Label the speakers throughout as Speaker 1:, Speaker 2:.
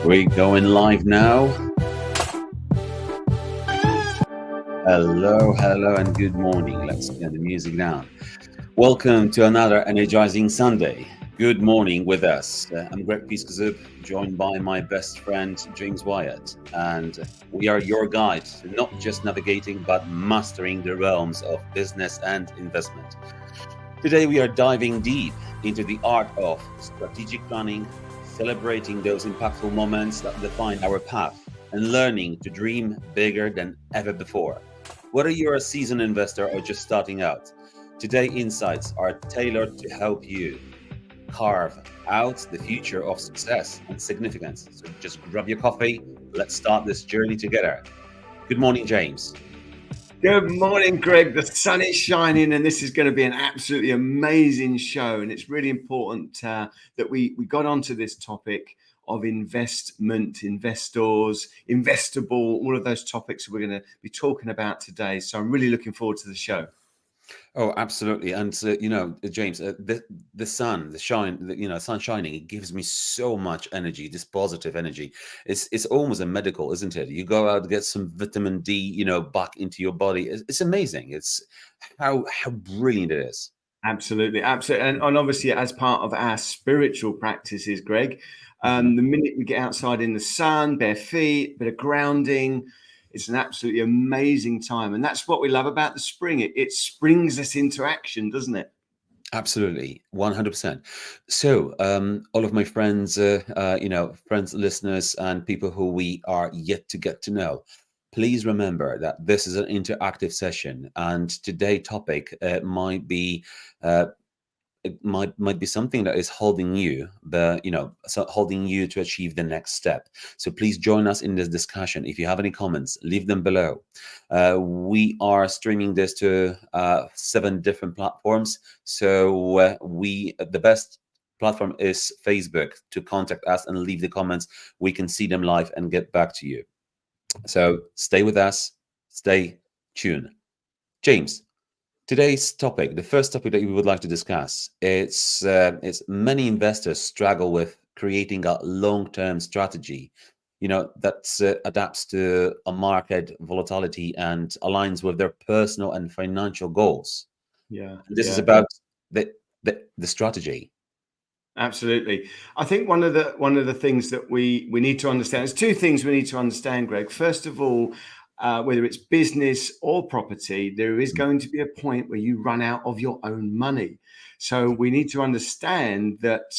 Speaker 1: We're going live now. Hello, and good morning. Let's get the music down. Welcome to another energizing Sunday. Good morning with us. I'm Greg Piskazub, joined by my best friend James Wyatt, and we are your guide to not just navigating but mastering the realms of business and investment. Today, we are diving deep into the art of strategic planning, celebrating those impactful moments that define our path, and learning to dream bigger than ever before. Whether you're a seasoned investor or just starting out, today's insights are tailored to help you carve out the future of success and significance. So just grab your coffee. Let's start this journey together. Good morning, James.
Speaker 2: Good morning, Greg. The sun is shining, and this is going to be an absolutely amazing show. And it's really important that we got onto this topic of investment, investors, investable, all of those topics we're going to be talking about today. So I'm really looking forward to the show.
Speaker 1: Oh, absolutely. And James, the sun, the shine, sun shining, it gives me so much energy, this positive energy. It's almost a medical, isn't it? You go out, get some vitamin D, back into your body. It's amazing. It's how brilliant it is.
Speaker 2: Absolutely. And obviously, as part of our spiritual practices, Greg, the minute we get outside in the sun, bare feet, bit of grounding, it's an absolutely amazing time. And that's what we love about the spring. It springs us into action, doesn't it?
Speaker 1: Absolutely, 100%. So, all of my friends, friends, listeners, and people who we are yet to get to know, please remember that this is an interactive session, and today's topic might be it might be something that is holding you holding you to achieve the next step. So please join us in this discussion. If you have any comments, leave them below. We are streaming this to 7 different platforms, so the best platform is Facebook. To contact us and leave the comments, we can see them live and get back to you. So stay with us, stay tuned. James, today's topic, the first topic that we would like to discuss, it's many investors struggle with creating a long-term strategy, that adapts to a market volatility and aligns with their personal and financial goals.
Speaker 2: Yeah.
Speaker 1: This is about the strategy.
Speaker 2: Absolutely. I think one of the things that we need to understand, there's 2 things we need to understand, Greg. First of all, whether it's business or property, there is going to be a point where you run out of your own money. So we need to understand that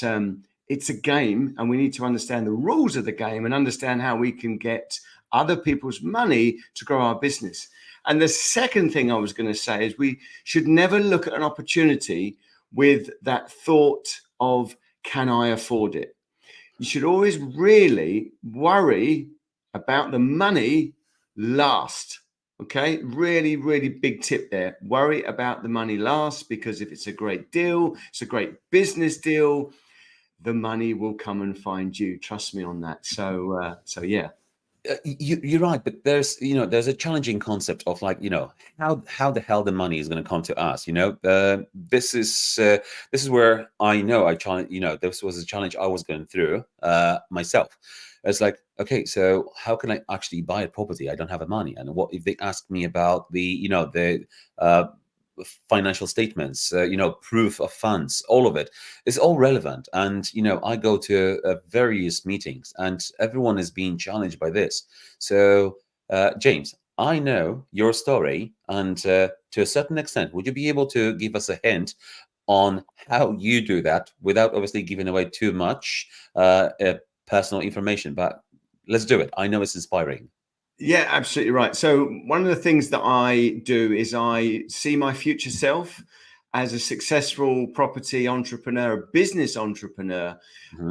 Speaker 2: it's a game, and we need to understand the rules of the game and understand how we can get other people's money to grow our business. And the second thing I was going to say is we should never look at an opportunity with that thought of, can I afford it? You should always really worry about the money last. Okay, really, really big tip there. Worry about the money last, because if it's a great deal, it's a great business deal, the money will come and find you. Trust me on that. So yeah.
Speaker 1: You're right, but there's a challenging concept of how the hell the money is going to come to us. This is where I know I challenge. This was a challenge I was going through myself. It's like, okay, so how can I actually buy a property? I don't have the money, and what if they ask me about the financial statements, proof of funds, all of it is all relevant. And I go to various meetings, and everyone is being challenged by this. So James, I know your story, and to a certain extent, would you be able to give us a hint on how you do that without obviously giving away too much personal information? But let's do it. I know it's inspiring.
Speaker 2: Yeah, absolutely right. So one of the things that I do is I see my future self as a successful property entrepreneur, a business entrepreneur,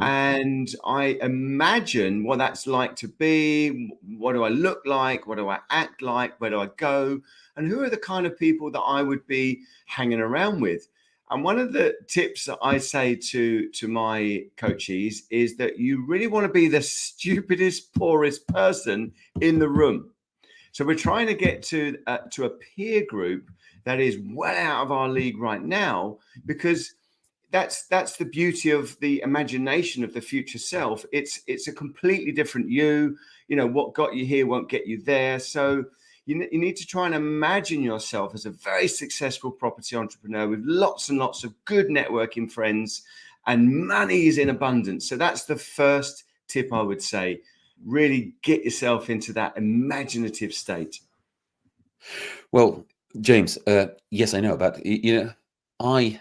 Speaker 2: and I imagine what that's like to be. What do I look like? What do I act like? Where do I go? And who are the kind of people that I would be hanging around with? And one of the tips that I say to my coaches is that you really want to be the stupidest, poorest person in the room. So we're trying to get to a peer group that is well out of our league right now, because that's the beauty of the imagination of the future self. It's a completely different you. You know, what got you here won't get you there. So you need to try and imagine yourself as a very successful property entrepreneur with lots and lots of good networking friends, and money is in abundance. So that's the first tip I would say. Really get yourself into that imaginative state.
Speaker 1: Well, James, yes, I know, but I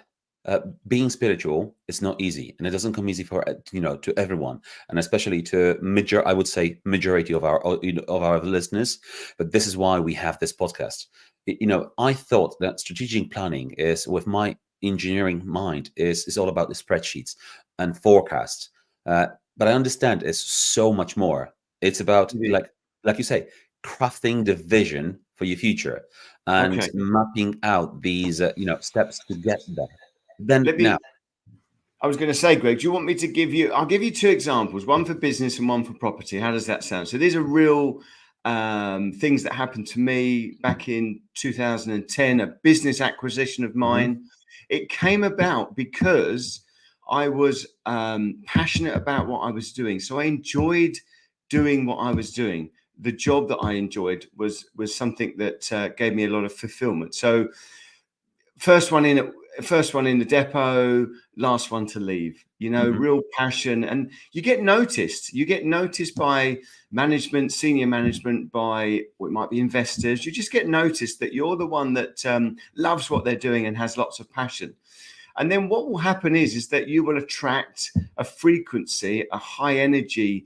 Speaker 1: being spiritual is not easy, and it doesn't come easy for to everyone, and especially to I would say majority of our of our listeners. But this is why we have this podcast. I thought that strategic planning is, with my engineering mind, is all about the spreadsheets and forecasts. Uh, but I understand it's so much more. It's about,
Speaker 2: It is.
Speaker 1: like you say, crafting the vision for your future and
Speaker 2: Okay.
Speaker 1: mapping out these steps to get there. Then
Speaker 2: Let
Speaker 1: now.
Speaker 2: me I was going to say, Greg, do you want me to give you? I'll give you two examples, one for business and one for property. How does that sound? So these are real things that happened to me back in 2010, a business acquisition of
Speaker 1: Mhm,
Speaker 2: mine. It came about because I was passionate about what I was doing. So I enjoyed doing what I was doing. The job that I enjoyed was something that gave me a lot of fulfillment. So first one in first one in the depot, last one to leave. You know,
Speaker 1: mhm.
Speaker 2: real passion, and you get noticed by management, senior management, by what might be investors. You just get noticed that you're the one that loves what they're doing and has lots of passion. And then what will happen is that you will attract a frequency, a high energy,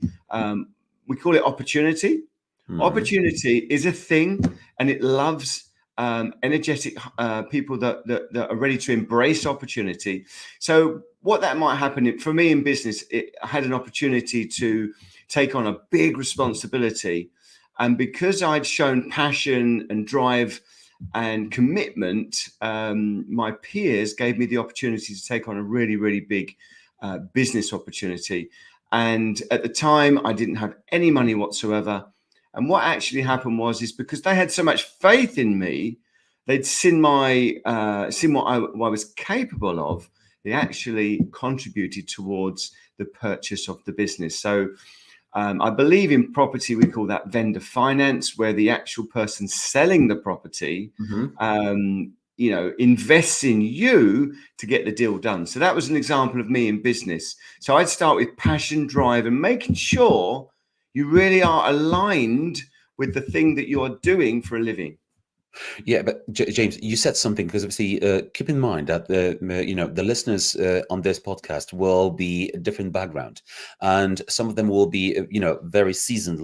Speaker 2: we call it opportunity.
Speaker 1: Mhm.
Speaker 2: Opportunity is a thing, and it loves energetic people that are ready to embrace opportunity. So what that might happen for me in business, I had an opportunity to take on a big responsibility, and because I'd shown passion and drive and commitment, my peers gave me the opportunity to take on a really, really big business opportunity. And at the time, I didn't have any money whatsoever. And what actually happened is because they had so much faith in me, they'd seen what I was capable of. They actually contributed towards the purchase of the business. So I believe in property, we call that vendor finance, where the actual person selling the property,
Speaker 1: Mhm.
Speaker 2: invests in you to get the deal done. So that was an example of me in business. So I'd start with passion, drive, and making sure you really are aligned with the thing that you're doing for a living.
Speaker 1: Yeah, but James, you said something, because obviously, keep in mind that the listeners on this podcast will be a different background, and some of them will be very seasoned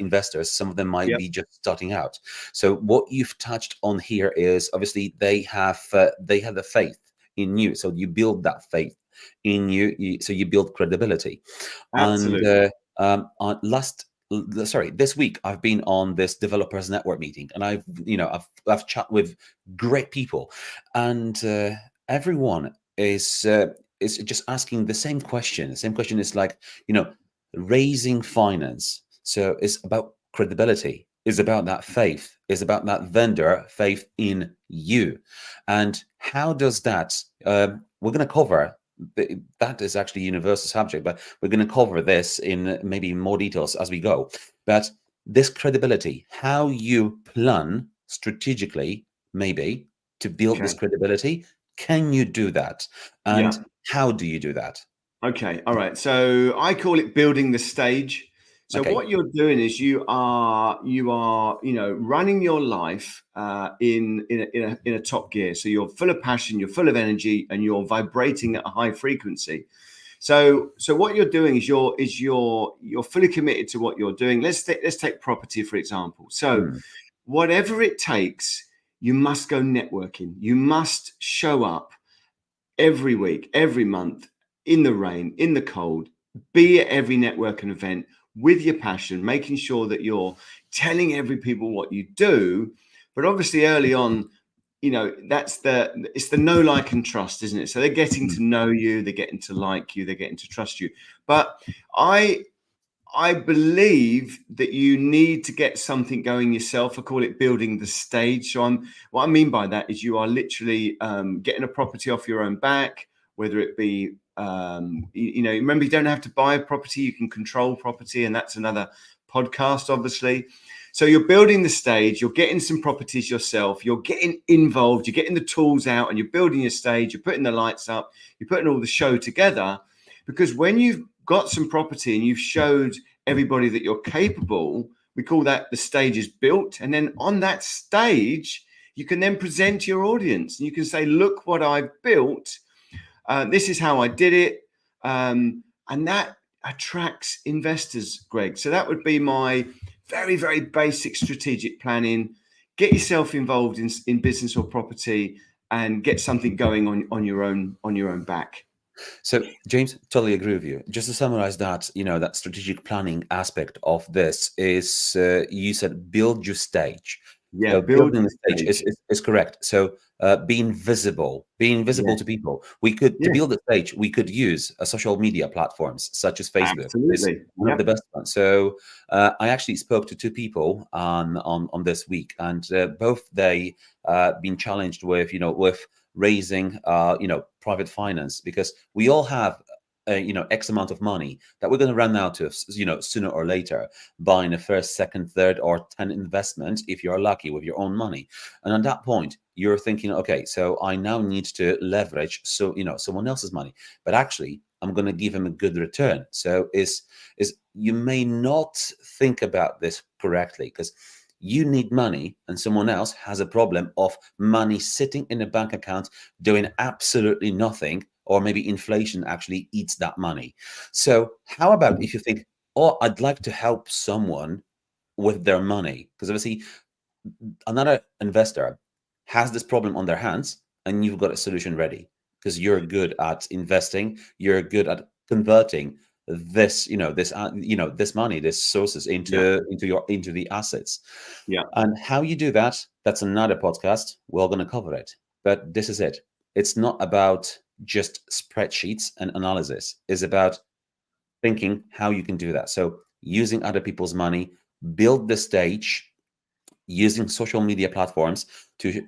Speaker 1: investors. Some of them might
Speaker 2: Yep.
Speaker 1: be just starting out. So what you've touched on here is obviously they have the faith in you, so you build that faith in so you build credibility. And
Speaker 2: Absolutely.
Speaker 1: this week I've been on this developers network meeting, and I've chat with great people, and everyone is just asking the same question. The same question is like, raising finance. So it's about credibility. It's about that faith. It's about that vendor faith in you. And how does that? We're going to cover that is actually a universal subject, but we're going to cover this in maybe more details as we go. But this credibility, how you plan strategically, maybe to build this
Speaker 2: Okay.
Speaker 1: credibility, can you do that? And
Speaker 2: Yeah.
Speaker 1: how do you do that?
Speaker 2: Okay, all right. So I call it building the stage. So
Speaker 1: Okay.
Speaker 2: what you're doing is running your life in a top gear. So you're full of passion, you're full of energy, and you're vibrating at a high frequency. So what you're doing is you're fully committed to what you're doing. Let's take property for example. So
Speaker 1: Hmm.
Speaker 2: whatever it takes, you must go networking. You must show up every week, every month, in the rain, in the cold, be at every networking event with your passion, making sure that you're telling every people what you do. But obviously, early on, it's the know, like, and trust, isn't it? So they're getting
Speaker 1: Hmm.
Speaker 2: to know you, they're getting to like you, they're getting to trust you. But I I believe that you need to get something going yourself. I call it building the stage. What I mean by that is you are literally getting a property off your own back, whether it be, remember, you don't have to buy a property, you can control property, and that's another podcast, obviously. So you're building the stage, you're getting some properties yourself, you're getting involved, you're getting the tools out, and you're building your stage, you're putting the lights up, you're putting all the show together. Because when you've got some property and you've showed everybody that you're capable, we call that the stage is built. And then on that stage, you can then present to your audience and you can say, look what I've built. This is how I did it. And that attracts investors, Greg. So that would be my very, very basic strategic planning. Get yourself involved in business or property and get something going on your own back.
Speaker 1: So, James, totally agree with you. Just to summarize that, that strategic planning aspect of this is, you said, build your stage.
Speaker 2: Yeah,
Speaker 1: So
Speaker 2: build
Speaker 1: building the
Speaker 2: the
Speaker 1: stage
Speaker 2: stage.
Speaker 1: is correct. So being visible
Speaker 2: Yeah,
Speaker 1: to people. We could, to
Speaker 2: yeah,
Speaker 1: build the stage, we could use social media platforms such as Facebook. Is
Speaker 2: absolutely.
Speaker 1: one of the
Speaker 2: Yep.
Speaker 1: best ones. So I actually spoke to two people on this week, and both they been challenged with with raising private finance, because we all have X amount of money that we're going to run out of sooner or later, buying a first, second, third, or 10 investment if you're lucky with your own money. And at that point you're thinking, okay, so I now need to leverage someone else's money, but actually I'm going to give him a good return. So is you may not think about this correctly, because you need money and someone else has a problem of money sitting in a bank account doing absolutely nothing, or maybe inflation actually eats that money. So how about if you think, oh, I'd like to help someone with their money, because obviously another investor has this problem on their hands and you've got a solution ready, because you're good at investing, you're good at converting this money, this sources
Speaker 2: Yeah,
Speaker 1: into the assets.
Speaker 2: yeah,
Speaker 1: And how you do that, that's another podcast, we're going to cover it. But this is it. It's not about just spreadsheets and analysis. It's about thinking how you can do that. So using other people's money, build the stage, using social media platforms to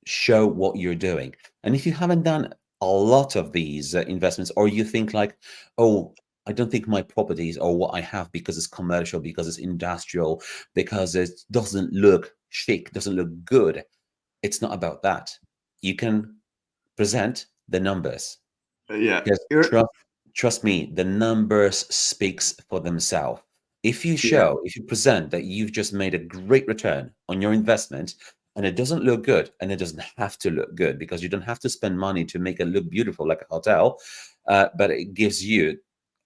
Speaker 1: show what you're doing. And if you haven't done a lot of these investments, or you think like, oh, I don't think my properties or what I have, because it's commercial, because it's industrial, because it doesn't look chic, doesn't look good. It's not about that. You can present the numbers,
Speaker 2: yeah.
Speaker 1: because
Speaker 2: You're,
Speaker 1: trust me, the numbers speaks for themselves.
Speaker 2: yeah,
Speaker 1: If you present that you've just made a great return on your investment, and it doesn't look good, and it doesn't have to look good, because you don't have to spend money to make it look beautiful like a hotel, but it gives you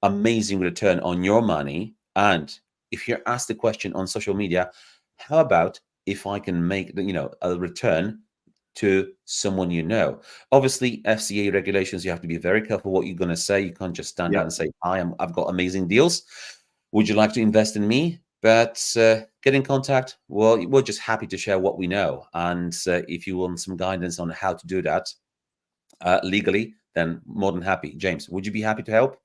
Speaker 1: amazing return on your money. And if you're asked the question on social media, how about if I can make a return to someone Obviously, FCA regulations, you have to be very careful what you're going to say. You can't just stand out
Speaker 2: yeah.
Speaker 1: and say, I've got amazing deals. Would you like to invest in me? But get in contact. Well, we're just happy to share what we know. And if you want some guidance on how to do that legally, then more than happy. James, would you be happy to help?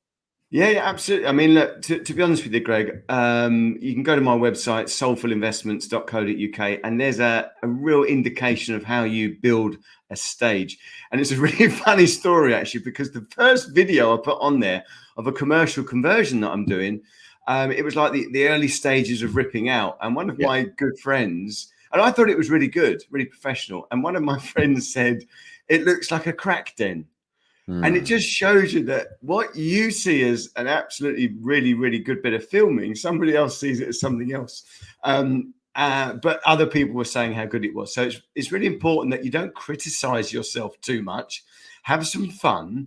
Speaker 2: Yeah, yeah, absolutely. I mean, look, to be honest with you, Greg, you can go to my website, soulfulinvestments.co.uk, and there's a real indication of how you build a stage. And it's a really funny story, actually, because the first video I put on there of a commercial conversion that I'm doing, it was like the early stages of ripping out. And one of
Speaker 1: Yeah.
Speaker 2: my good friends, and I thought it was really good, really professional. And one of my friends said, it looks like a crack den. And it
Speaker 1: Hmm.
Speaker 2: just shows you that what you see as an absolutely really, really good bit of filming, somebody else sees it as something else. But other people were saying how good it was. So it's really important that you don't criticize yourself too much. Have some fun,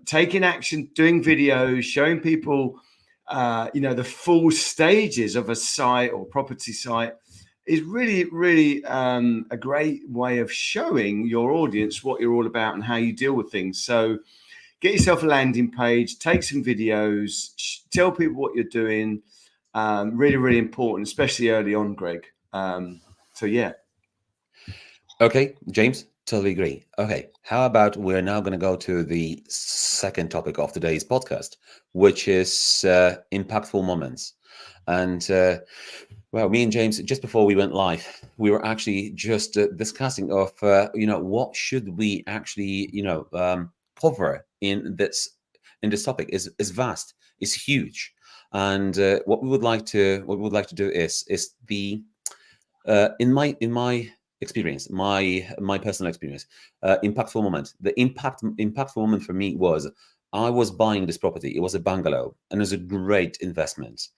Speaker 2: taking action, doing videos, showing people, the full stages of a site or property site is really, really a great way of showing your audience what you're all about and how you deal with things. So get yourself a landing page, take some videos, tell people what you're doing. Really, really important, especially early on, Greg. So yeah.
Speaker 1: Okay, James, totally agree. Okay, how about we're now going to go to the second topic of today's podcast, which is impactful moments. And well, me and James, just before we went live, we were actually just discussing of what should we actually cover in this topic is vast, is huge. And what we would like to do is the in my experience, my personal experience, impactful moment. The impactful moment for me was I was buying this property. It was a bungalow, and it was a great investment.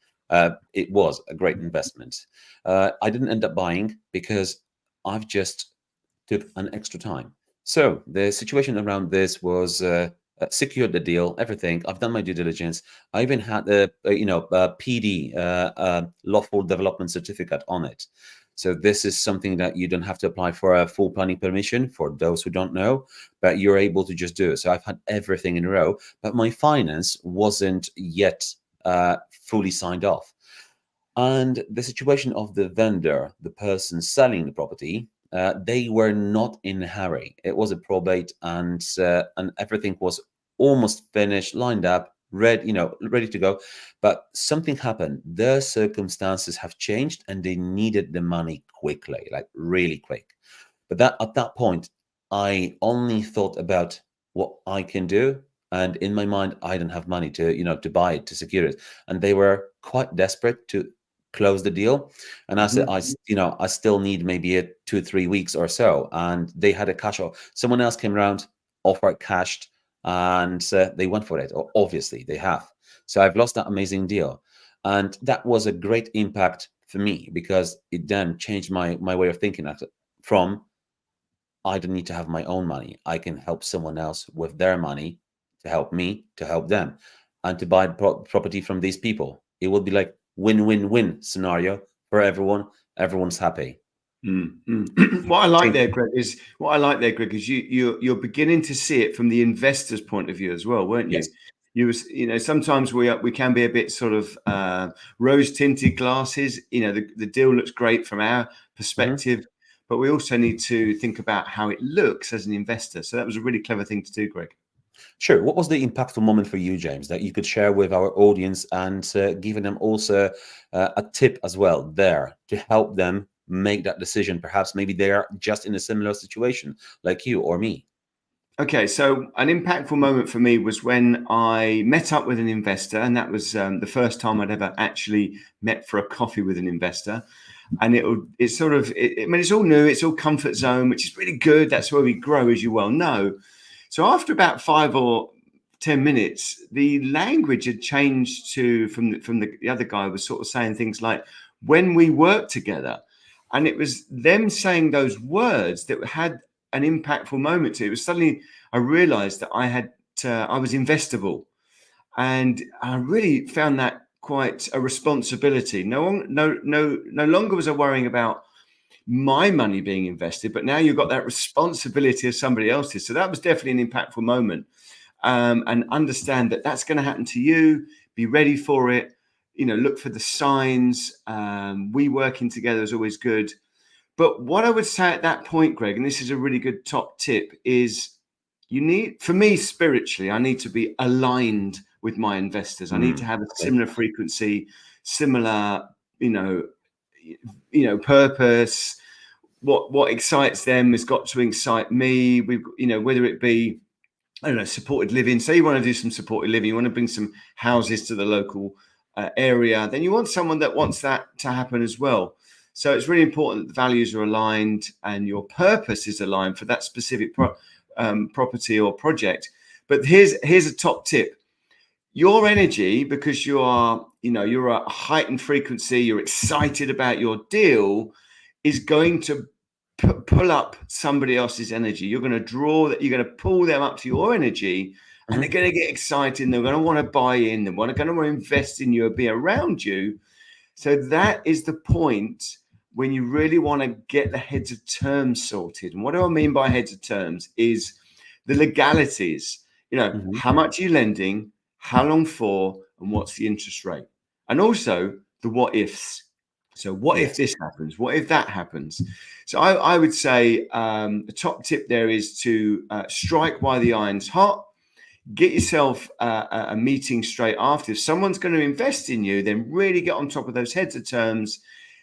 Speaker 1: It was a great investment. I didn't end up buying because I've just took an extra time. So the situation around this was secured the deal, everything. I've done my due diligence. I even had a PD, lawful development certificate on it. So this is something that you don't have to apply for a full planning permission for those who don't know, but you're able to just do it. So I've had everything in a row, but my finance wasn't yet fully signed off. And the situation of the vendor, the person selling the property, they were not in a hurry. It was a probate, and everything was almost finished, lined up, ready to go. But something happened. Their circumstances have changed, and they needed the money quickly, like really quick. But that at that point, I only thought about what I can do. And in my mind, I didn't have money to buy it, to secure it. And they were quite desperate to close the deal. And I said,
Speaker 2: Mhm.
Speaker 1: I still need maybe a 2 3 weeks or so. And they had a cash offer. Someone else came around, offered cashed, and they went for it. Obviously, they have. So I've lost that amazing deal. And that was a great impact for me because it then changed my way of thinking from I don't need to have my own money. I can help someone else with their money to help me, to help them, and to buy property from these people. It would be like win-win-win scenario for everyone. Everyone's happy.
Speaker 2: Mm, mm. What I like
Speaker 1: Think,
Speaker 2: there, Greg, is you're beginning to see it from the investor's point of view as well, weren't you?
Speaker 1: yes.
Speaker 2: Sometimes we can be a bit sort of rose tinted glasses. The deal looks great from our
Speaker 1: Mhm.
Speaker 2: perspective, but we also need to think about how it looks as an investor. So that was a really clever thing to do, Greg.
Speaker 1: Sure. What was the impactful moment for you, James, that you could share with our audience and giving them also a tip as well there to help them make that decision? Perhaps maybe they are just in a similar situation like you or me.
Speaker 2: Okay, so an impactful moment for me was when I met up with an investor, and that was the first time I'd ever actually met for a coffee with an investor. And it's sort of, I mean, it's all new, it's all comfort zone, which is really good. That's where we grow, as you well know. So after about 5 or 10 minutes, the language had changed to from the other guy was sort of saying things like when we work together, and it was them saying those words that had an impactful moment to it. It was suddenly I realized that I was investable, and I really found that quite a responsibility. No longer was I worrying about my money being invested, but now you've got that responsibility of somebody else's. So that was definitely an impactful moment. And understand that that's going to happen to you. Be ready for it. Look for the signs. We working together is always good. But what I would say at that point, Greg, and this is a really good top tip, is for me, spiritually, I need to be aligned with my investors. I need to have a
Speaker 1: Okay.
Speaker 2: similar frequency, similar, purpose. What excites them has got to excite me. Whether it be, I don't know, supported living. Say you want to do some supported living, you want to bring some houses to the local area, then you want someone that wants that to happen as well. So it's really important that the values are aligned and your purpose is aligned for that specific property or project. But here's a top tip: your energy, because you're a heightened frequency, you're excited about your deal, is going to pull up somebody else's energy. You're going to draw that. You're going to pull them up to your energy, and they're
Speaker 1: Mhm.
Speaker 2: going to get excited. And they're going to want to buy in. They're going to want to invest in you and be around you. So that is the point when you really want to get the heads of terms sorted. And what do I mean by heads of terms is the legalities.
Speaker 1: Mhm.
Speaker 2: How much are you lending, how long for, and what's the interest rate? And also the what ifs. So what if
Speaker 1: Yes.
Speaker 2: this happens? What if that happens? So I would say the top tip there is to strike while the iron's hot. Get yourself a meeting straight after. If someone's going to invest in you, then really get on top of those heads of terms,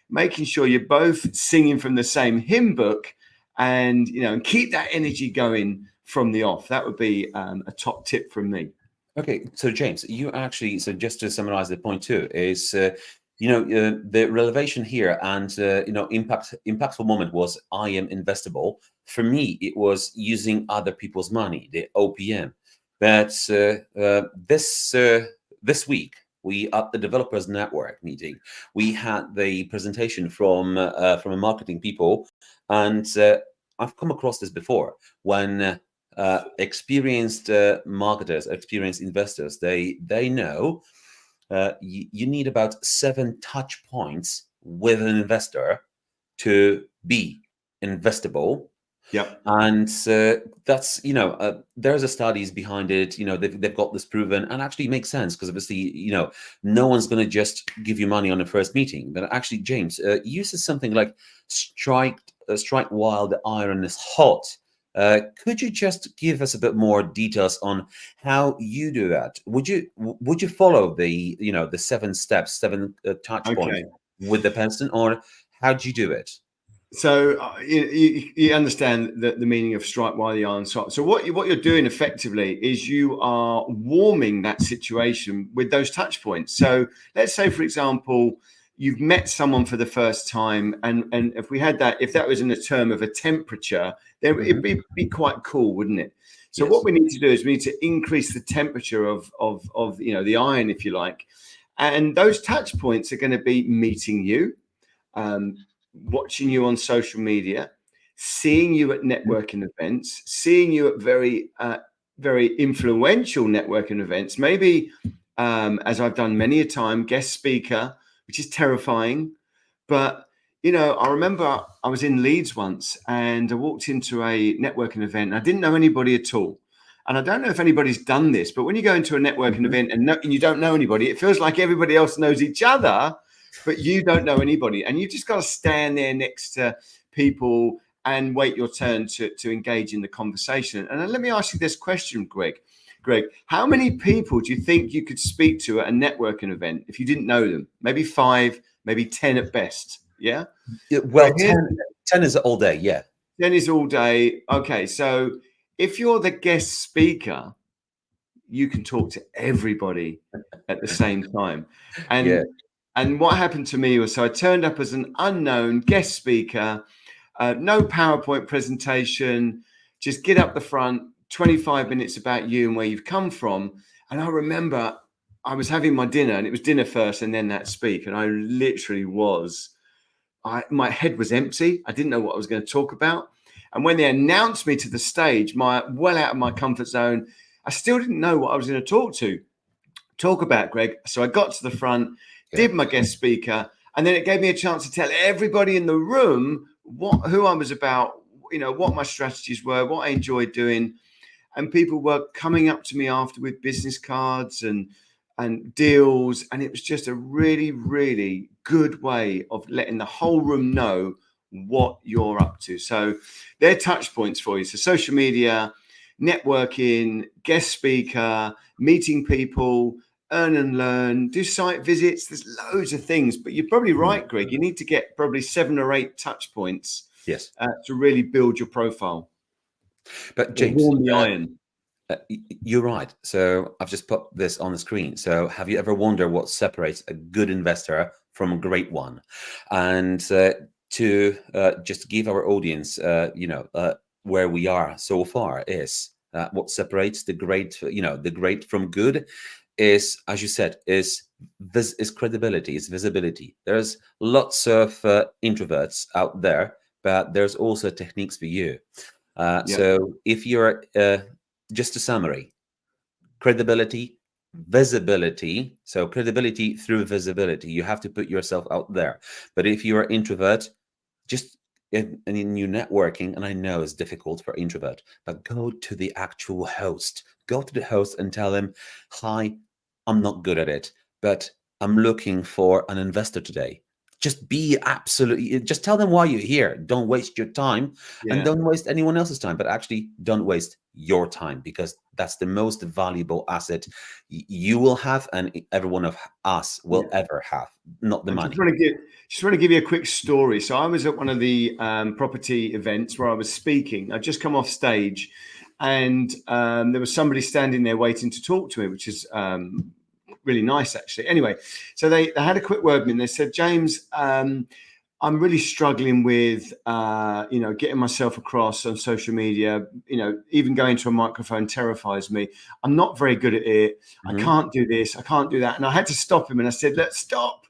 Speaker 2: making sure you're both singing from the same hymn book, and keep that energy going from the off. That would be a top tip from me.
Speaker 1: Okay, so James, you actually, so just to summarize the point too, is the relevation here and impactful moment was I am investable. For me, it was using other people's money, the OPM. But this week, we at the developers network meeting, we had the presentation from a marketing people, and I've come across this before when experienced marketers, experienced investors, they know you need about 7 touch points with an investor to be investable.
Speaker 2: Yep.
Speaker 1: And that's, there's a studies behind it. They've got this proven, and actually makes sense because obviously, no one's going to just give you money on the first meeting. But actually, James uses something like strike while the iron is hot. Could you just give us a bit more details on how you do that? Would you follow the 7 steps, 7 touch points
Speaker 2: Okay.
Speaker 1: with the person, or how do you do it?
Speaker 2: So you understand the meaning of strike while the iron's hot. So what you're doing effectively is you are warming that situation with those touch points. So let's say, for example, you've met someone for the first time, and if that was in the term of a temperature, then it'd be quite cool, wouldn't it? So
Speaker 1: Yes.
Speaker 2: what we need to do is we need to increase the temperature of the iron, if you like, and those touch points are going to be meeting you, watching you on social media, seeing you at networking events, seeing you at very influential networking events, maybe as I've done many a time, guest speaker, which is terrifying. But I remember I was in Leeds once and I walked into a networking event and I didn't know anybody at all. And I don't know if anybody's done this, but when you go into a networking event and you don't know anybody, it feels like everybody else knows each other, but you don't know anybody. And you've just got to stand there next to people and wait your turn to engage in the conversation. And let me ask you this question, Greg. Greg, how many people do you think you could speak to at a networking event if you didn't know them? Maybe 5, maybe 10 at best. Yeah.
Speaker 1: Well, 10 is all day. Yeah.
Speaker 2: 10 is all day. Okay. So if you're the guest speaker, you can talk to everybody at the same time. And what happened to me was, so I turned up as an unknown guest speaker, no PowerPoint presentation, just get up the front, 25 minutes about you and where you've come from. And I remember I was having my dinner, and it was dinner first and then that speak. And I literally my head was empty. I didn't know what I was going to talk about. And when they announced me to the stage, well out of my comfort zone, I still didn't know what I was going to talk about, Greg. So I got to the front, did my guest speaker, and then it gave me a chance to tell everybody in the room who I was about, what my strategies were, what I enjoyed doing. And people were coming up to me after with business cards and deals. And it was just a really, really good way of letting the whole room know what you're up to. So they're touch points for you. So social media, networking, guest speaker, meeting people, earn and learn, do site visits. There's loads of things, but you're probably right, Greg. You need to get probably 7 or 8 touch points to really build your profile.
Speaker 1: But James,
Speaker 2: warm the iron.
Speaker 1: You're right. So I've just put this on the screen. So have you ever wondered what separates a good investor from a great one? And to just give our audience, where we are so far is what separates the great from good is, as you said, is credibility, is visibility. There's lots of introverts out there, but there's also techniques for you. So if you're just a summary, credibility, visibility. So credibility through visibility. You have to put yourself out there. But if you're an introvert, just in your networking, and I know it's difficult for introvert, but go to the actual host. Go to the host and tell him, hi, I'm not good at it, but I'm looking for an investor today. Just just tell them why you're here. Don't waste your time and don't waste anyone else's time, but actually don't waste your time, because that's the most valuable asset you will have and every one of us will ever have, not the money.
Speaker 2: Just want to give you a quick story. So I was at one of the property events where I was speaking. I'd just come off stage and there was somebody standing there waiting to talk to me, which is really nice, actually. Anyway, so they had a quick word with me, and they said, James, I'm really struggling with, getting myself across on social media. Even going to a microphone terrifies me. I'm not very good at it. I
Speaker 1: Hmm.
Speaker 2: can't do this. I can't do that. And I had to stop him, and I said, let's stop.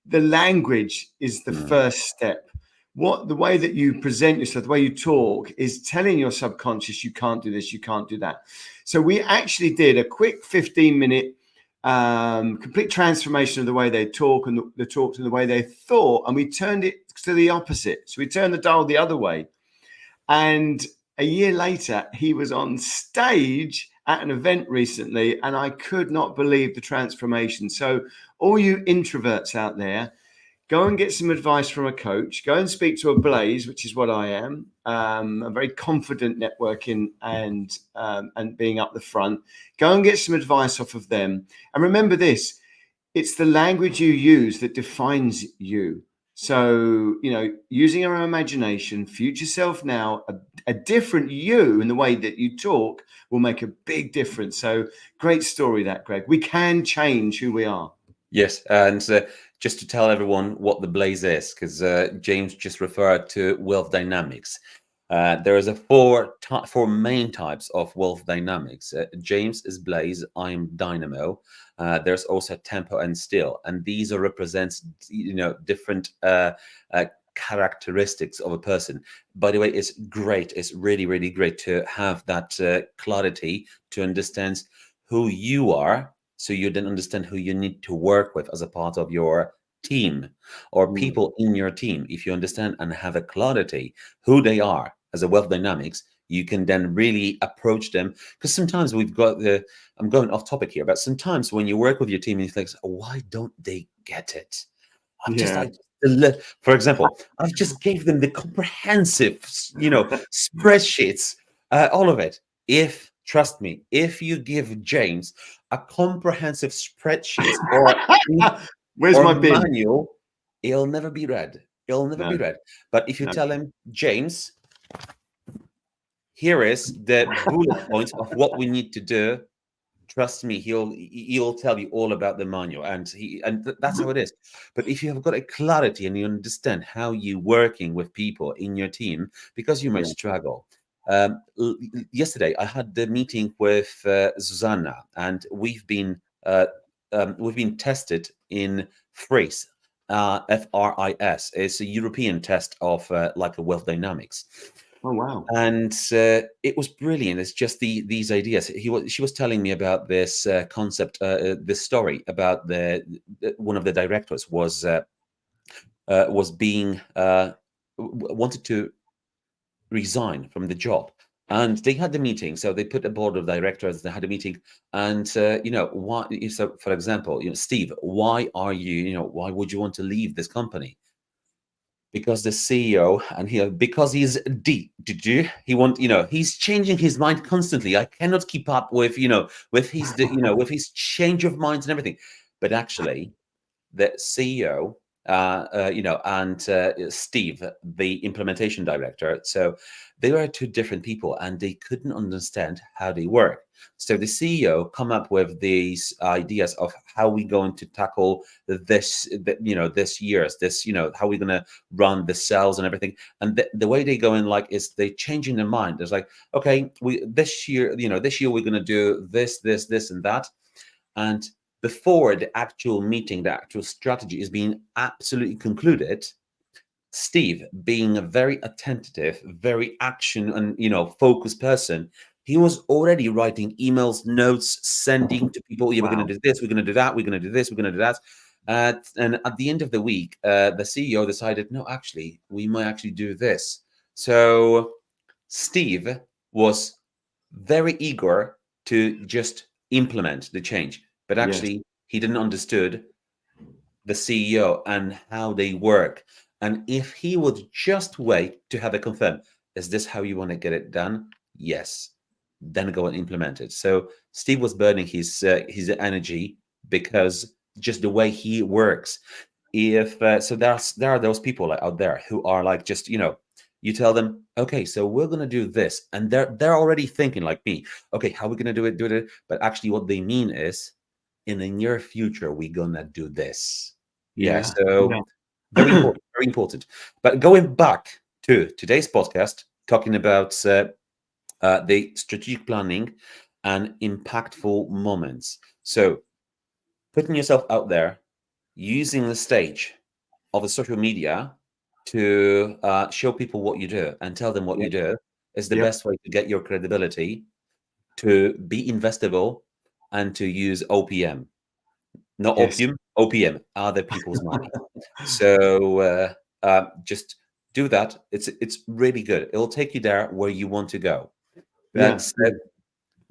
Speaker 2: The language is the
Speaker 1: Mm.
Speaker 2: first step. The way that you present yourself, the way you talk, is telling your subconscious you can't do this, you can't do that. So we actually did a quick 15-minute complete transformation of the way they talk and the talk to the way they thought, and we turned it to the opposite. So we turned the dial the other way, and a year later he was on stage at an event recently, and I could not believe the transformation. So all you introverts out there, go and get some advice from a coach. Go and speak to a Blaze, which is what I am. I'm very confident networking and being up the front. Go and get some advice off of them. And remember this: it's the language you use that defines you. So, using our imagination, future self now, a different you in the way that you talk will make a big difference. So, great story that, Greg. We can change who we are.
Speaker 1: Yes, and just to tell everyone what the blaze is, because James just referred to wealth dynamics. There is four main types of wealth dynamics. James is blaze, I'm dynamo. There's also tempo and still, and these are represents different characteristics of a person. By the way, it's great. It's really, really great to have that clarity to understand who you are, so you then understand who you need to work with as a part of your team or
Speaker 2: Mm.
Speaker 1: people in your team. If you understand and have a clarity who they are as a wealth dynamics, you can then really approach them. Because sometimes we've got I'm going off topic here, but sometimes when you work with your team, you think, why don't they get it?
Speaker 2: Yeah.
Speaker 1: For example, I've just gave them the comprehensive, spreadsheets, all of it. Trust me, if you give James a comprehensive spreadsheet
Speaker 2: Where's
Speaker 1: or
Speaker 2: my bin?
Speaker 1: manual, it'll never be read. It'll never be
Speaker 2: No,
Speaker 1: read. But if you
Speaker 2: no.
Speaker 1: tell him, James, here is the bullet points of what we need to do. Trust me, he'll tell you all about the manual, and that's how it is. But if you have got a clarity and you understand how you're working with people in your team, because you might
Speaker 2: Yeah.
Speaker 1: struggle. Yesterday, I had the meeting with Susanna, and we've been tested in FRIS. FRIS. It's a European test of like a wealth dynamics,
Speaker 2: Oh, wow.
Speaker 1: and it was brilliant. It's just these ideas. She was telling me about this concept, this story about one of the directors was being wanted to resign from the job, and they had the meeting. So they put a board of directors. They had a meeting, and why? So, for example, Steve, why would you want to leave this company? Because the CEO and because he's deep, did you? He's changing his mind constantly. I cannot keep up with with his change of minds and everything. But actually, the CEO, and Steve, the implementation director. So they were two different people, and they couldn't understand how they work. So the CEO come up with these ideas of how we going to tackle this year's how we're going to run the cells and everything. And the way they go in is they changing their mind. It's like, okay, this year we're going to do this and that. And before the actual meeting, the actual strategy is being absolutely concluded, Steve, being a very attentive, very action and focused person, he was already writing emails, notes, sending to people. Yeah, we're going
Speaker 2: Wow.
Speaker 1: to do this, we're going to do that, we're going to do this, we're going to do that. And at the end of the week, the CEO decided, no, actually, we might actually do this. So Steve was very eager to just implement the change, but
Speaker 2: Yes.
Speaker 1: actually he didn't understood the CEO and how they work. And if he would just wait to have it confirmed, is this how you want to get it done? Yes. Then go and implement it. So Steve was burning his energy because just the way he works. If so, there are those people out there who are like just You tell them, okay, so we're going to do this, and they're already thinking like me. Okay, how are we going to do it? Do it. But actually, what they mean is, in the near future, we're going to do this. Yeah.
Speaker 2: Yeah.
Speaker 1: So very
Speaker 2: Yeah.
Speaker 1: important. Very important. But going back to today's podcast, talking about the strategic planning and impactful moments. So putting yourself out there, using the stage of the social media to show people what you do and tell them what you
Speaker 2: Yep.
Speaker 1: do is the
Speaker 2: Yep.
Speaker 1: best way to get your credibility, to be investable, and to use OPM, not
Speaker 2: Yes.
Speaker 1: opium, OPM, other people's money. So just do that. It's really good. It'll take you there where you want to go.
Speaker 2: Yeah.
Speaker 1: But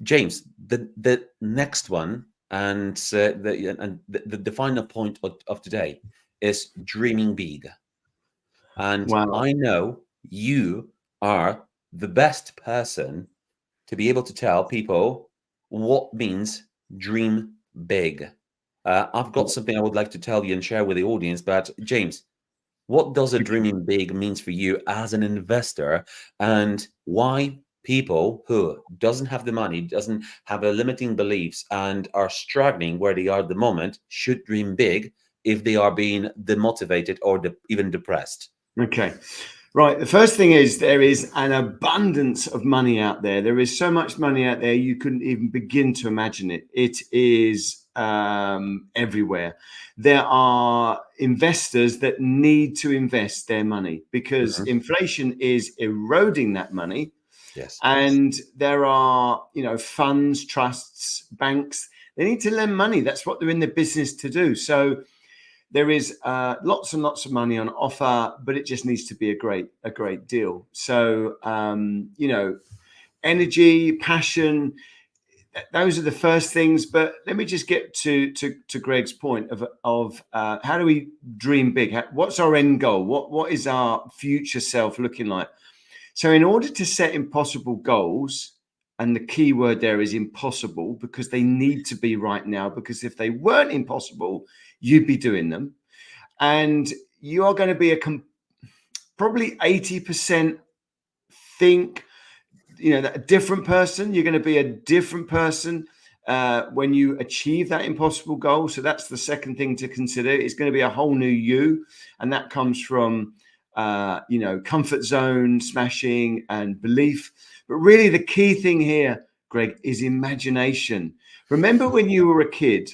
Speaker 1: James, the next one and the final point of today is dreaming big. And
Speaker 2: Wow.
Speaker 1: I know you are the best person to be able to tell people what means dream big. I've got something I would like to tell you and share with the audience, but James, what does a dreaming big means for you as an investor, and why people who doesn't have the money, doesn't have a limiting beliefs and are struggling where they are at the moment should dream big if they are being demotivated or even depressed?
Speaker 2: Okay. Right. The first thing is there is an abundance of money out there. There is so much money out there you couldn't even begin to imagine it. It is everywhere. There are investors that need to invest their money because
Speaker 1: Mhm.
Speaker 2: inflation is eroding that money.
Speaker 1: Yes.
Speaker 2: And there are, funds, trusts, banks. They need to lend money. That's what they're in the business to do. So there is lots and lots of money on offer, but it just needs to be a great deal. So energy, passion, those are the first things. But let me just get to Greg's point of how do we dream big? What's our end goal? What is our future self looking like? So in order to set impossible goals, and the key word there is impossible, because they need to be right now, because if they weren't impossible, you'd be doing them. And you are going to be probably 80% think, a different person. You're going to be a different person when you achieve that impossible goal. So that's the second thing to consider. It's going to be a whole new you. And that comes from, comfort zone, smashing, and belief. But really, the key thing here, Greg, is imagination. Remember when you were a kid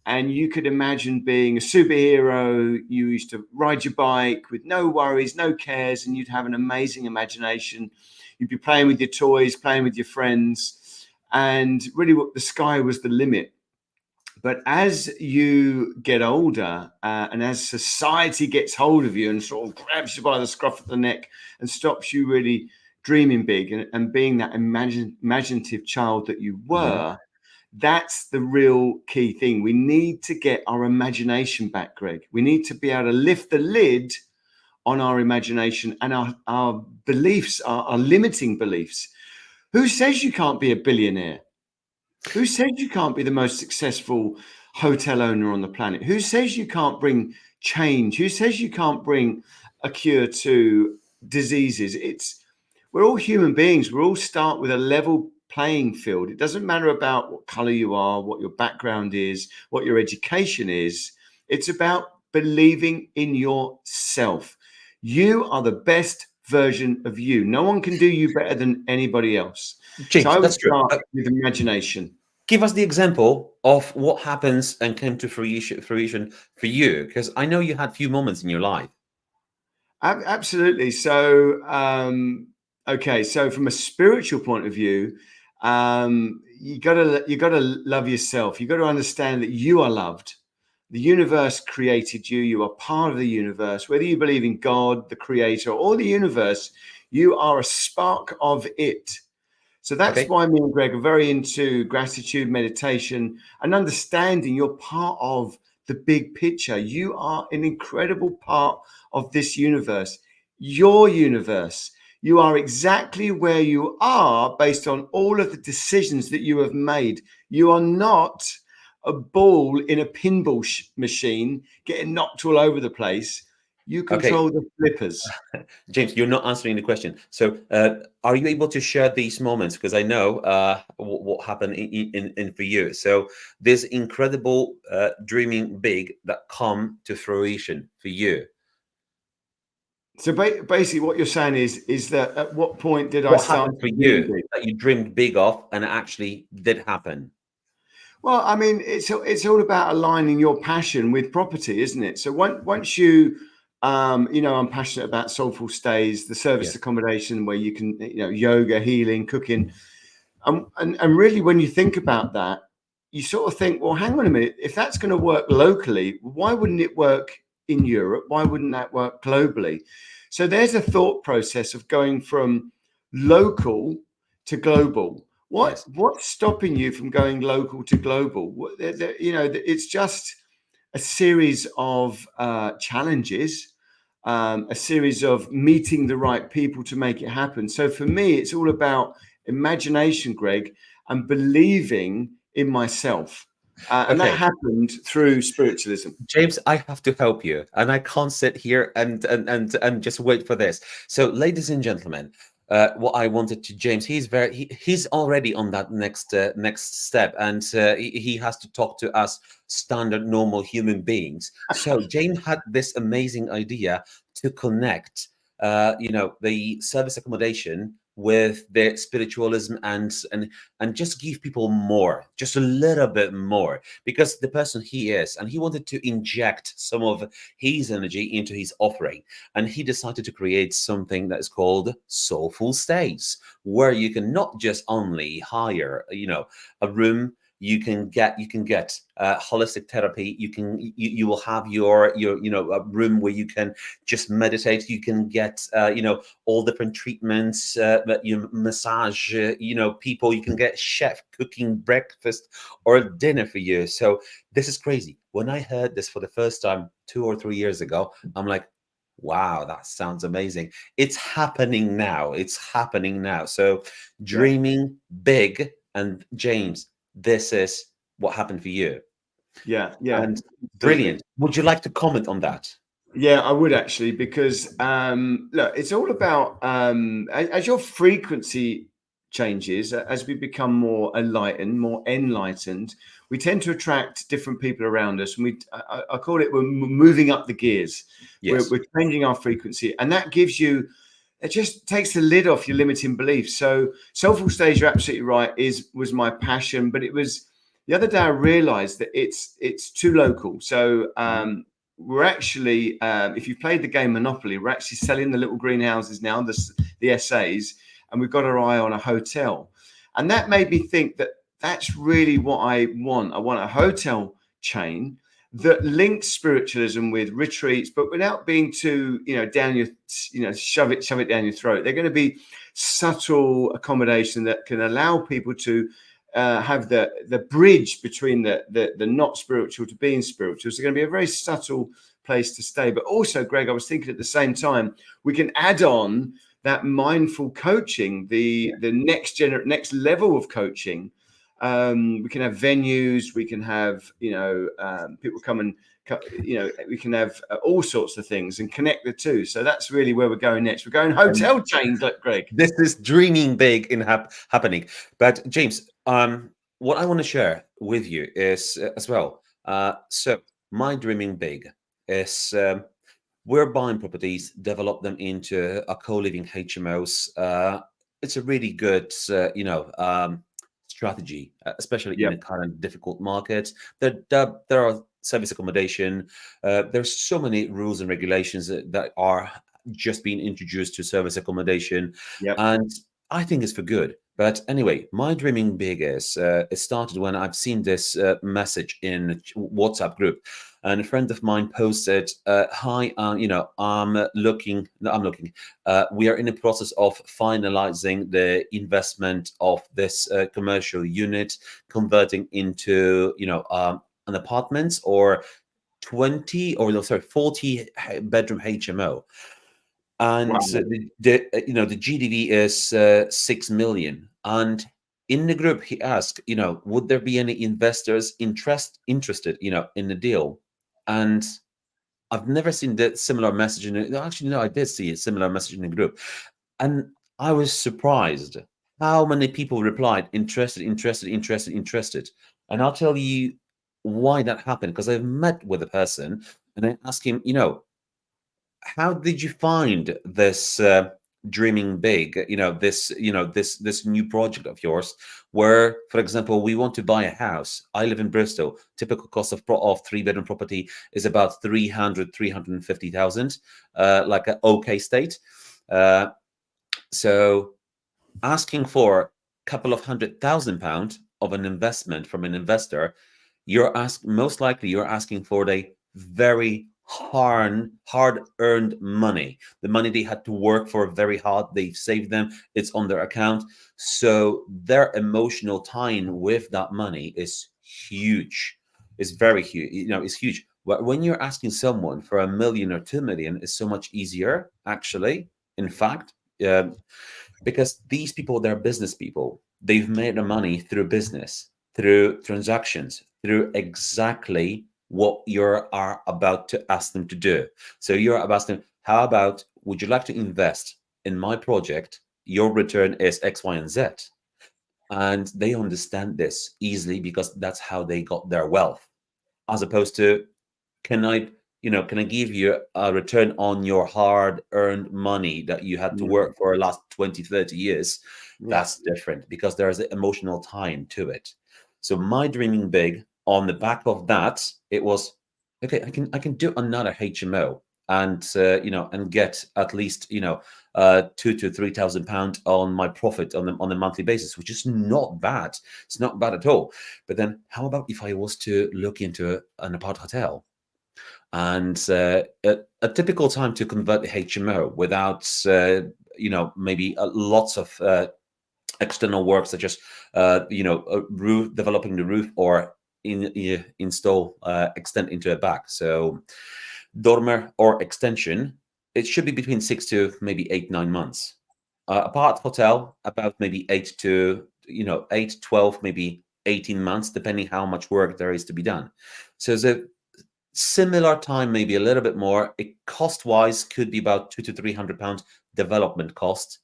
Speaker 2: and you could imagine being a superhero? You used to ride your bike with no worries, no cares, and you'd have an amazing imagination. You'd be playing with your toys, playing with your friends, and really the sky was the limit. But as you get older and as society gets hold of you and sort of grabs you by the scruff of the neck and stops you really dreaming big and being that imaginative child that you
Speaker 1: Mhm.
Speaker 2: were, that's the real key thing. We need to get our imagination back, Greg. We need to be able to lift the lid on our imagination and our beliefs, our limiting beliefs. Who says you can't be a billionaire? Who says you can't be the most successful hotel owner on the planet? Who says you can't bring change? Who says you can't bring a cure to diseases? We're all human beings. We all start with a level playing field. It doesn't matter about what color you are, what your background is, what your education is. It's about believing in yourself. You are the best version of you. No one can do you better than anybody else. So
Speaker 1: James,
Speaker 2: I would
Speaker 1: that's true.
Speaker 2: start with imagination.
Speaker 1: Give us the example of what happens and came to fruition for you, because I know you had few moments in your life.
Speaker 2: Absolutely. So, okay. So, from a spiritual point of view, you gotta love yourself. You got to understand that you are loved. The universe created you. You are part of the universe. Whether you believe in God, the Creator, or the universe, you are a spark of it. So that's
Speaker 1: Okay.
Speaker 2: why me and Greg are very into gratitude, meditation, and understanding you're part of the big picture. You are an incredible part of this universe, your universe. You are exactly where you are based on all of the decisions that you have made. You are not a ball in a pinball machine getting knocked all over the place. You
Speaker 1: Okay,
Speaker 2: control the flippers.
Speaker 1: James, you're not answering the question. So, are you able to share these moments? Because I know what happened in for you. So, this incredible dreaming big that come to fruition for you.
Speaker 2: So basically, what you're saying is that at what point did I
Speaker 1: What
Speaker 2: start
Speaker 1: happened for
Speaker 2: to dream
Speaker 1: you
Speaker 2: big?
Speaker 1: that you dreamed big of and it actually did happen?
Speaker 2: Well, I mean, it's all about aligning your passion with property, isn't it? So once you, I'm passionate about soulful stays, the service
Speaker 1: Yes.
Speaker 2: accommodation where you can, yoga, healing, cooking, and really, when you think about that, you sort of think, well, hang on a minute, if that's going to work locally, why wouldn't it work in Europe? Why wouldn't that work globally? So there's a thought process of going from local to global.
Speaker 1: Yes.
Speaker 2: What's stopping you from going local to global? It's just a series of challenges, a series of meeting the right people to make it happen. So for me, it's all about imagination, Greg, and believing in myself. And that
Speaker 1: Okay.
Speaker 2: happened through spiritualism.
Speaker 1: James, I have to help you, and I can't sit here and just wait for this. So, ladies and gentlemen, what I wanted to James, he's already on that next step, and he has to talk to us standard normal human beings. So, James had this amazing idea to connect, the service accommodation with the spiritualism and just give people more, just a little bit more because the person he is, and he wanted to inject some of his energy into his offering. And he decided to create something that is called Soulful Stays, where you can not just only hire, a room. You can get holistic therapy. You will have your a room where you can just meditate. You can get all different treatments, you massage, people. You can get chef cooking breakfast or dinner for you. So this is crazy. When I heard this for the first time 2 or 3 years ago, I'm like, wow, that sounds amazing. It's happening now. It's happening now. So
Speaker 2: Yeah,
Speaker 1: dreaming big. And James, this is what happened for you.
Speaker 2: yeah,
Speaker 1: And
Speaker 2: absolutely.
Speaker 1: brilliant. Would you like to comment on that?
Speaker 2: Yeah, I would actually, because look, it's all about as your frequency changes, as we become more enlightened, we tend to attract different people around us, and I call it we're moving up the gears.
Speaker 1: Yes.
Speaker 2: We're changing our frequency, and that gives you. It just takes the lid off your limiting beliefs. So, soulful stage, you're absolutely right, was my passion, but it was the other day I realised that it's too local. So,
Speaker 1: Mhm.
Speaker 2: we're actually, if you played the game Monopoly, we're actually selling the little greenhouses now, the SAs, and we've got our eye on a hotel. And that made me think that that's really what I want. I want a hotel chain that links spiritualism with retreats, but without being too, down your, shove it down your throat. They're going to be subtle accommodation that can allow people to have the bridge between the not spiritual to being spiritual. So it's going to be a very subtle place to stay. But also, Greg, I was thinking at the same time, we can add on that mindful coaching, the next level of coaching. We can have venues, we can have people come and we can have all sorts of things and connect the two. So that's really where we're going next. We're going hotel chains, like Greg.
Speaker 1: This is dreaming big in happening. But James, what I want to share with you is as well. So my dreaming big is we're buying properties, develop them into a co-living HMOs. It's a really good, strategy, especially in
Speaker 2: Yep.
Speaker 1: the current difficult market. There are service accommodation. There's so many rules and regulations that are just being introduced to service accommodation,
Speaker 2: Yep.
Speaker 1: and I think it's for good. But anyway, my dreaming big is it started when I've seen this message in a WhatsApp group, and a friend of mine posted, "Hi, I'm looking. No, I'm looking. We are in the process of finalizing the investment of this commercial unit, converting into an apartment or 20 or no, sorry, 40 bedroom HMO." And
Speaker 2: Wow.
Speaker 1: the GDV is 6 million. And in the group, he asked, would there be any investors interested, in the deal? And I've never seen that similar message in it. No, actually, no, I did see a similar message in the group. And I was surprised how many people replied, interested, interested, interested, interested. And I'll tell you why that happened, because I've met with a person and I asked him, how did you find this dreaming big, this new project of yours, where, for example, we want to buy a house. I live in Bristol. Typical cost of three-bedroom property is about 350,000, like an okay state. Uh, so asking for a couple of £100,000 of an investment from an investor, most likely you're asking for the very hard earned money, the money they had to work for very hard. They've saved them. It's on their account. So their emotional tie-in with that money is huge. It's very huge. It's huge. When you're asking someone for 1 million or 2 million, it's so much easier, actually. In fact, um, because these people, they're business people. They've made their money through business, through transactions, through exactly what you are about to ask them to do. So you're about them, how about, would you like to invest in my project? Your return is X, Y, and Z. And they understand this easily because that's how they got their wealth, as opposed to, can I, can I give you a return on your hard earned money that you had to
Speaker 2: Mm,
Speaker 1: work for the last 20, 30 years?
Speaker 2: yeah.
Speaker 1: That's different because there's an emotional tie to it. So my dreaming big, on the back of that, it was, okay, I can do another HMO and and get at least 2 to 3 thousand pounds on my profit on a monthly basis, which is not bad. It's not bad at all. But then how about if I was to look into an apart hotel? And a typical time to convert the HMO without maybe lots of external work, such as roof, developing the roof, or install extend into a back. So dormer or extension, it should be between 6 to maybe 8, 9 months. Apart hotel, about maybe 8, 12, maybe 18 months, depending how much work there is to be done. So the similar time, maybe a little bit more. It cost wise could be about £200 to £300 development cost,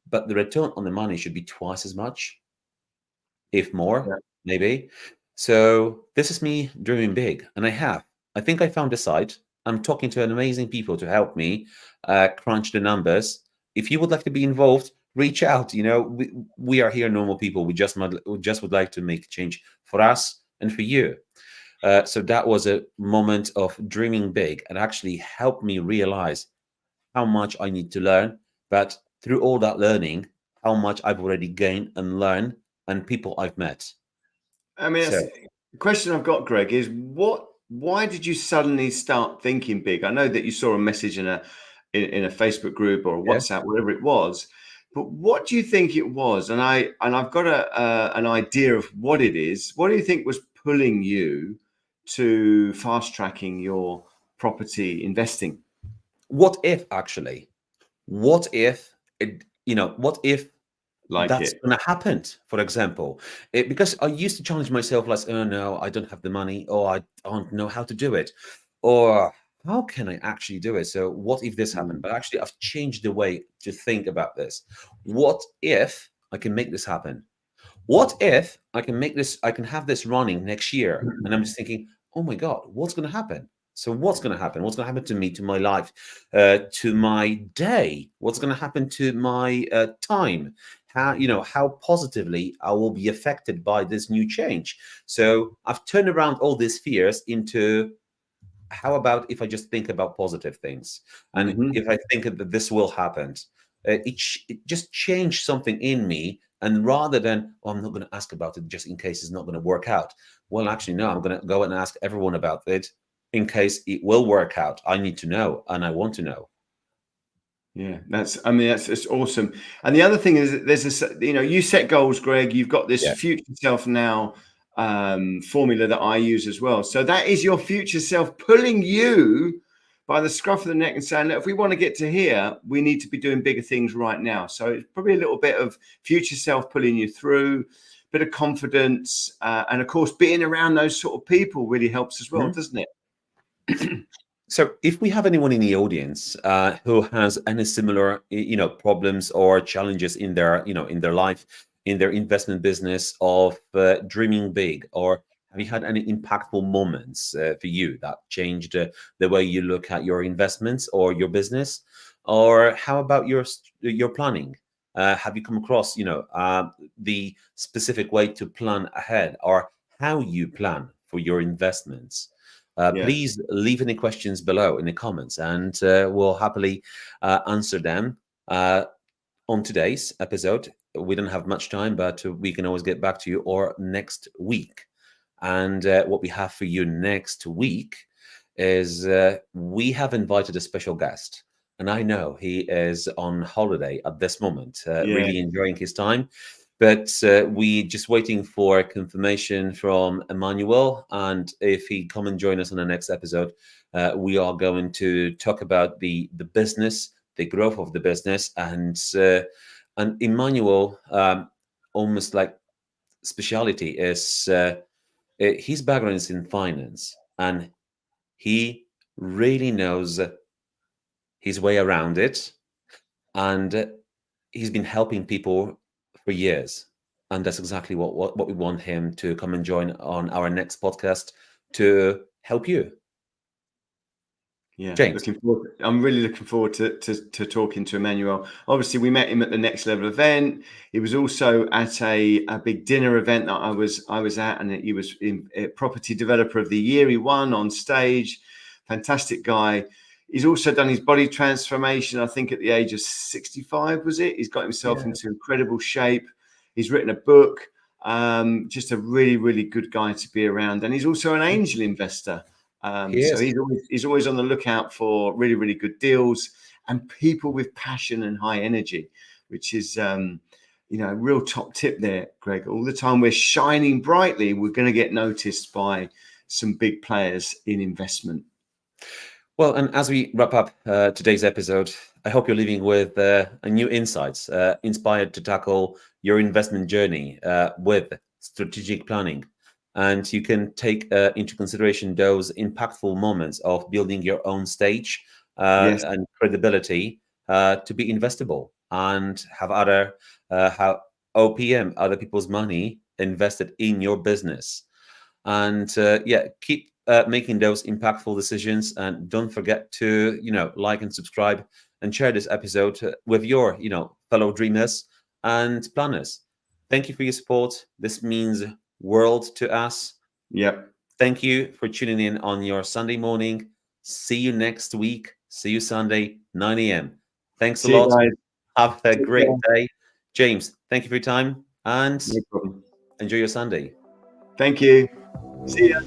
Speaker 1: but the return on the money should be twice as much, if more,
Speaker 2: Yeah.
Speaker 1: maybe. So this is me dreaming big, and I think I found a site. I'm talking to an amazing people to help me crunch the numbers. If you would like to be involved, reach out. We are here, normal people. We just would like to make change for us and for you. So that was a moment of dreaming big and actually helped me realize how much I need to learn. But through all that learning, how much I've already gained and learned, and people I've met.
Speaker 2: I mean,
Speaker 1: So,
Speaker 2: the question I've got, Greg, is why did you suddenly start thinking big? I know that you saw a message in a Facebook group or a
Speaker 1: yeah.
Speaker 2: WhatsApp, whatever it was, but what do you think it was? And I've got an idea of what it is. What do you think was pulling you to fast tracking your property investing?
Speaker 1: What if actually? What if what if
Speaker 2: Like
Speaker 1: that's
Speaker 2: it?
Speaker 1: going to happen, for example? Because I used to challenge myself like, oh no, I don't have the money, or I don't know how to do it, or how can I actually do it? So what if this happened?
Speaker 2: Mm.
Speaker 1: But actually, I've changed the way to think about this. What if I can make this happen? What if I can have this running next year? And I'm just thinking, oh my God, what's going to happen? So what's going to happen? What's going to happen to me, to my life, to my day? What's going to happen to my time? How positively I will be affected by this new change. So I've turned around all these fears into, how about if I just think about positive things, and
Speaker 2: Hmm.
Speaker 1: if I think that this will happen, it just changed something in me. And rather than, oh, I'm not going to ask about it just in case it's not going to work out. Well, actually, no, I'm going to go and ask everyone about it in case it will work out. I need to know, and I want to know.
Speaker 2: Yeah, that's awesome. And the other thing is that you set goals, Greg. You've got this
Speaker 1: Yeah.
Speaker 2: future self now formula that I use as well. So that is your future self pulling you by the scruff of the neck and saying, look, if we want to get to here, we need to be doing bigger things right now. So it's probably a little bit of future self pulling you through, bit of confidence, and of course, being around those sort of people really helps as well,
Speaker 1: Mhm.
Speaker 2: doesn't it?
Speaker 1: So, if we have anyone in the audience who has any similar, problems or challenges in their, in their life, in their investment business of dreaming big, or have you had any impactful moments for you that changed the way you look at your investments or your business, or how about your planning? Have you come across, the specific way to plan ahead, or how you plan for your investments?
Speaker 2: Yeah.
Speaker 1: Please leave any questions below in the comments, and we'll happily answer them on today's episode. We don't have much time, but we can always get back to you or next week. And what we have for you next week is we have invited a special guest. And I know he is on holiday at this moment,
Speaker 2: Yeah.
Speaker 1: really enjoying his time. But we just waiting for confirmation from Emmanuel. And if he come and join us on the next episode, we are going to talk about the business, the growth of the business, and Emmanuel, almost like speciality is his background is in finance, and he really knows his way around it, and he's been helping people for years, and that's exactly what we want him to come and join on our next podcast to help you,
Speaker 2: Yeah,
Speaker 1: James.
Speaker 2: looking forward. I'm really looking forward to talking to Emmanuel. Obviously, we met him at the Next Level event. He was also at a big dinner event that I was at, and he was in Property Developer of the Year. He won on stage. Fantastic guy. He's also done his body transformation. I think at the age of 65 was it? He's got himself
Speaker 1: Yeah,
Speaker 2: into incredible shape. He's written a book. Just a really, really good guy to be around, and he's also an angel investor.
Speaker 1: he
Speaker 2: So
Speaker 1: is.
Speaker 2: he's always on the lookout for really, really good deals and people with passion and high energy, which is a real top tip there, Greg. All the time we're shining brightly, we're going to get noticed by some big players in investment.
Speaker 1: Well, and as we wrap up today's episode, I hope you're leaving with a new insights, inspired to tackle your investment journey with strategic planning. And you can take into consideration those impactful moments of building your own stage
Speaker 2: Yes.
Speaker 1: and credibility to be investable, and have how OPM, other people's money, invested in your business. And yeah, keep making those impactful decisions, and don't forget to like and subscribe and share this episode with your fellow dreamers and planners. Thank you for your support. This means world to us.
Speaker 2: Yep.
Speaker 1: Thank you for tuning in on your Sunday morning. See you next week. See you Sunday 9 a.m. Thanks a
Speaker 2: See you
Speaker 1: lot.
Speaker 2: guys.
Speaker 1: Have a
Speaker 2: Take
Speaker 1: great
Speaker 2: care.
Speaker 1: day. James, thank you for your time, and
Speaker 2: No problem.
Speaker 1: enjoy your Sunday.
Speaker 2: Thank you. See ya.